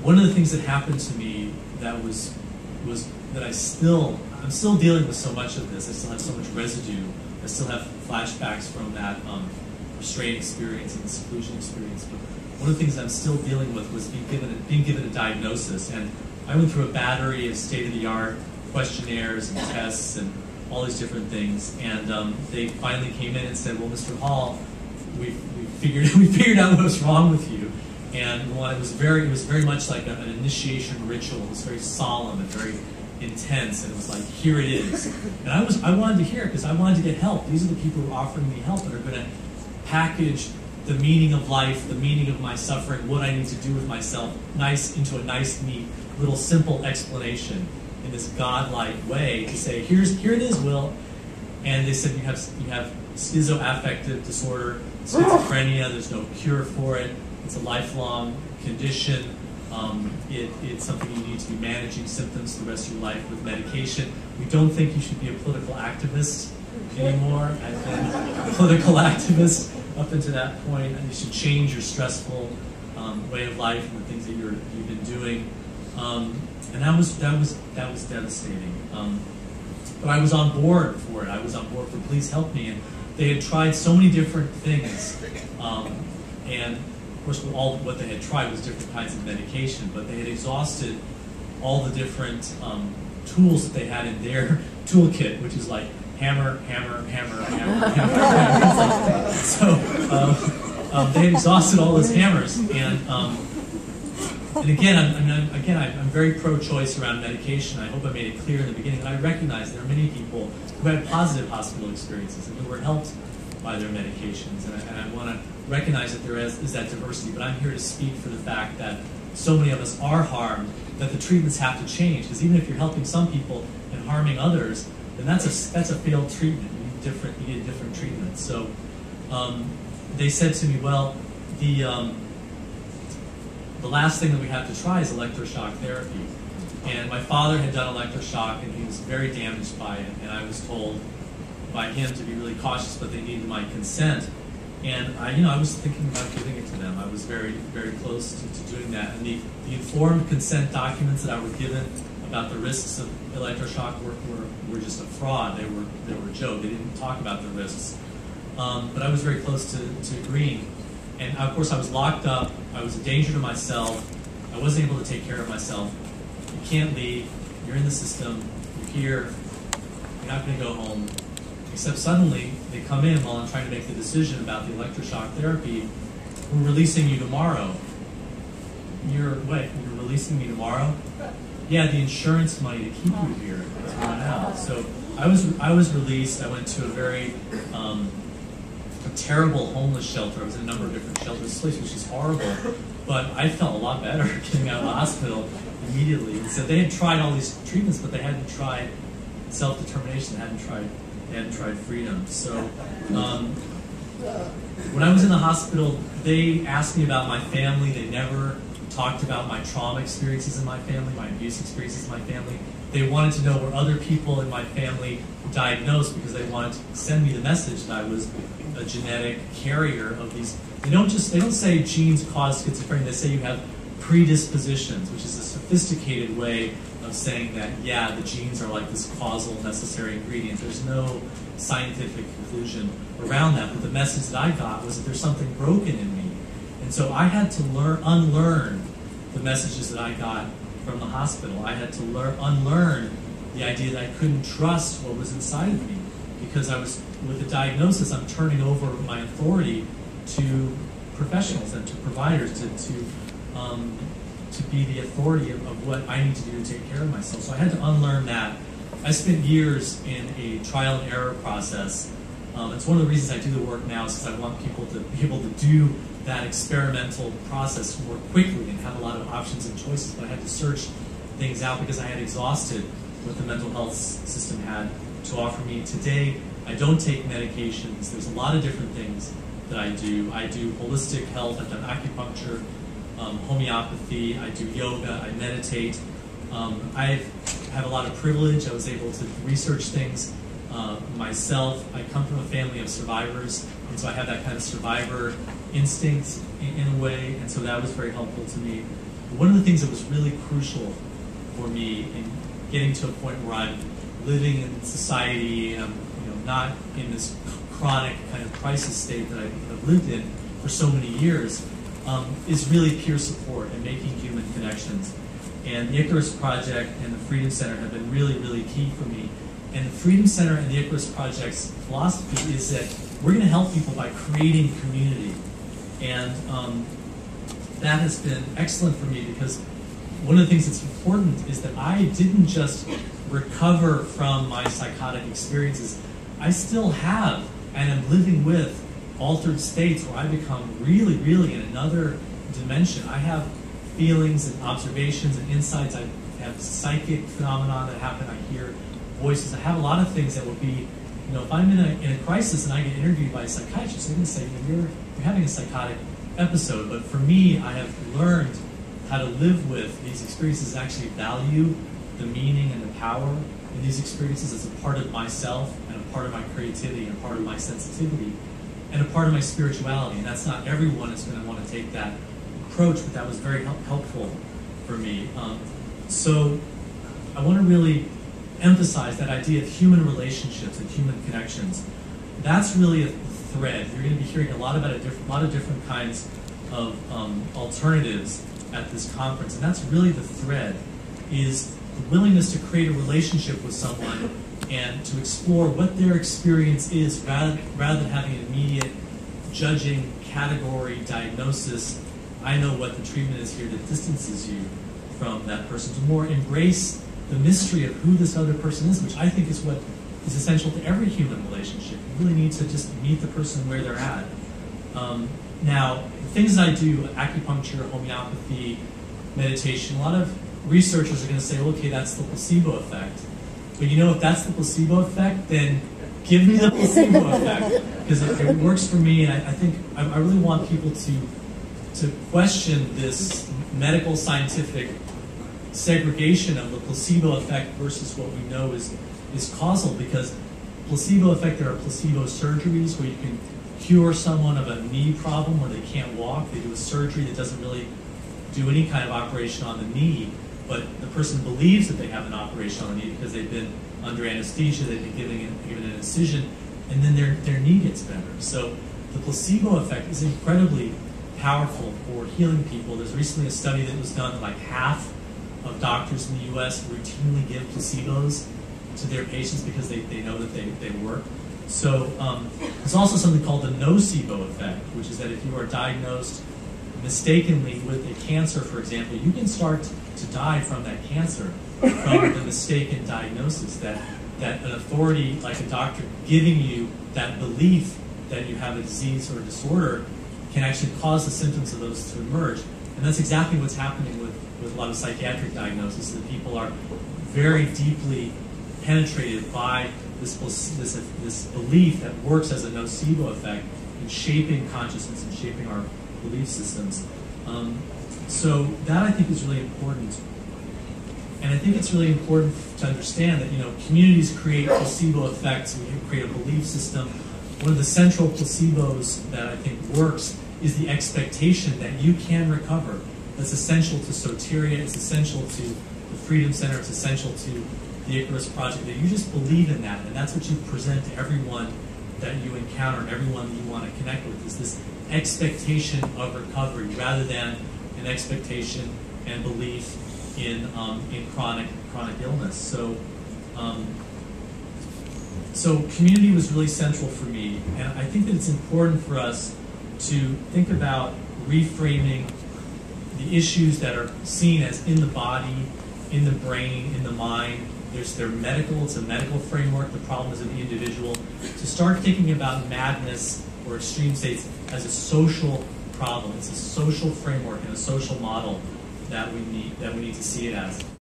one of the things that happened to me that was that I'm still dealing with so much of this. I still have so much residue. I still have flashbacks from that restraint experience and the seclusion experience. But one of the things I'm still dealing with was being given a diagnosis. And I went through a battery of state-of-the-art questionnaires and tests and all these different things. And they finally came in and said, "Well, Mr. Hall, we figured out what was wrong with you." And it was very much like an initiation ritual. It was very solemn and very intense, and it was like, here it is. And I wanted to hear it because I wanted to get help. These are the people who are offering me help and are going to package the meaning of life, the meaning of my suffering, what I need to do with myself, into a nice, neat, little simple explanation in this godlike way to say, here it is, Will. And they said you have schizoaffective disorder, schizophrenia. There's no cure for it. It's a lifelong condition. It's something you need to be managing symptoms the rest of your life with medication. We don't think you should be a political activist anymore. I've been a political activist up until that point, and you should change your stressful way of life and the things that you've been doing. And that was devastating. But I was on board for it. I was on board for please help me. And they had tried so many different things, and of course, all what they had tried was different kinds of medication, but they had exhausted all the different tools that they had in their toolkit, which is like hammer, hammer, hammer, hammer, hammer. So they had exhausted all those hammers, and again, I'm very pro-choice around medication. I hope I made it clear in the beginning that I recognize there are many people who had positive hospital experiences and who were helped by their medications, and I want to recognize that there is that diversity, but I'm here to speak for the fact that so many of us are harmed, that the treatments have to change, because even if you're helping some people and harming others, then that's a failed treatment. You need different treatments. So they said to me, well, the last thing that we have to try is electroshock therapy. And my father had done electroshock, and he was very damaged by it, and I was told by him to be really cautious, but they needed my consent. And I was thinking about giving it to them. I was very, very close to doing that. And the informed consent documents that I were given about the risks of electroshock were just a fraud. They were a joke. They didn't talk about the risks. But I was very close to agreeing. And of course, I was locked up. I was a danger to myself. I wasn't able to take care of myself. You can't leave. You're in the system. You're here. You're not going to go home. Except suddenly, they come in while I'm trying to make the decision about the electroshock therapy. We're releasing you tomorrow. You're releasing me tomorrow? Yeah, the insurance money to keep you here is run out. So I was released. I went to a very a terrible homeless shelter. I was in a number of different shelters. This place was just horrible. But I felt a lot better getting out of the hospital immediately. And so they had tried all these treatments, but they hadn't tried self-determination. They hadn't tried freedom. So when I was in the hospital, they asked me about my family. They never talked about my trauma experiences in my family, my abuse experiences in my family. They wanted to know were other people in my family diagnosed, because they wanted to send me the message that I was a genetic carrier of these. They don't say genes cause schizophrenia. They say you have predispositions, which is a sophisticated way of saying that, yeah, the genes are like this causal necessary ingredient. There's no scientific conclusion around that, but the message that I got was that there's something broken in me. And so I had to unlearn the messages that I got from the hospital. I had to unlearn the idea that I couldn't trust what was inside of me, because I was, with the diagnosis, I'm turning over my authority to professionals and to providers to be the authority of what I need to do to take care of myself. So I had to unlearn that. I spent years in a trial and error process. It's one of the reasons I do the work now, is because I want people to be able to do that experimental process more quickly and have a lot of options and choices. But I had to search things out because I had exhausted what the mental health system had to offer me. Today, I don't take medications. There's a lot of different things that I do. I do holistic health. I've done acupuncture, homeopathy. I do yoga. I meditate. I have a lot of privilege. I was able to research things myself. I come from a family of survivors, and so I have that kind of survivor instinct in a way, and so that was very helpful to me. one of the things that was really crucial for me in getting to a point where I'm living in society and I'm not in this chronic kind of crisis state that I've lived in for so many years, is really peer support and making human connections. And the Icarus Project and the Freedom Center have been really, really key for me. And the Freedom Center and the Icarus Project's philosophy is that we're going to help people by creating community. And that has been excellent for me, because one of the things that's important is that I didn't just recover from my psychotic experiences. I still have and am living with altered states where I become really, really in another dimension. I have feelings and observations and insights. I have psychic phenomena that happen. I hear voices. I have a lot of things that would be, if I'm in a crisis and I get interviewed by a psychiatrist, they're going to say, you're having a psychotic episode. But for me, I have learned how to live with these experiences, actually value the meaning and the power in these experiences as a part of myself and a part of my creativity and a part of my sensitivity and a part of my spirituality. And that's not everyone is going to want to take that approach, but that was very helpful for me. So I want to really emphasize that idea of human relationships and human connections. That's really a thread. You're going to be hearing a lot about a lot of different kinds of alternatives at this conference, and that's really the thread, is the willingness to create a relationship with someone and to explore what their experience is rather than having an immediate judging category diagnosis. I know what the treatment is here that distances you from that person, to more embrace the mystery of who this other person is, which I think is what is essential to every human relationship. You really need to just meet the person where they're at. Now, the things that I do, acupuncture, homeopathy, meditation, a lot of researchers are going to say, okay, that's the placebo effect. But if that's the placebo effect, then give me the placebo effect, because it works for me, and I think I really want people to question this medical scientific segregation of the placebo effect versus what we know is causal, because placebo effect, there are placebo surgeries where you can cure someone of a knee problem where they can't walk. They do a surgery that doesn't really do any kind of operation on the knee, but the person believes that they have an operation on the knee because they've been under anesthesia, they've been given an incision, and then their knee gets better. So the placebo effect is incredibly powerful for healing people. There's recently a study that was done that like half of doctors in the U.S. routinely give placebos to their patients because they know that they work. So there's also something called the nocebo effect, which is that if you are diagnosed mistakenly with a cancer, for example, you can start to die from that cancer, from the mistaken diagnosis, that an authority like a doctor giving you that belief that you have a disease or a disorder can actually cause the symptoms of those to emerge. And that's exactly what's happening with a lot of psychiatric diagnoses, that people are very deeply penetrated by this belief that works as a nocebo effect in shaping consciousness and shaping our belief systems. So that, I think, is really important. And I think it's really important to understand that, communities create placebo effects. We create a belief system. One of the central placebos that I think works is the expectation that you can recover. That's essential to Soteria. It's essential to the Freedom Center. It's essential to the Icarus Project, that you just believe in that, and that's what you present to everyone that you encounter and everyone that you want to connect with, is this expectation of recovery rather than an expectation and belief in chronic illness. So so community was really central for me, and I think that it's important for us to think about reframing the issues that are seen as in the body, in the brain, in the mind. They're medical, it's a medical framework, the problem is in the individual. To start thinking about madness or extreme states as a social problem. It's a social framework and a social model that we need to see it as.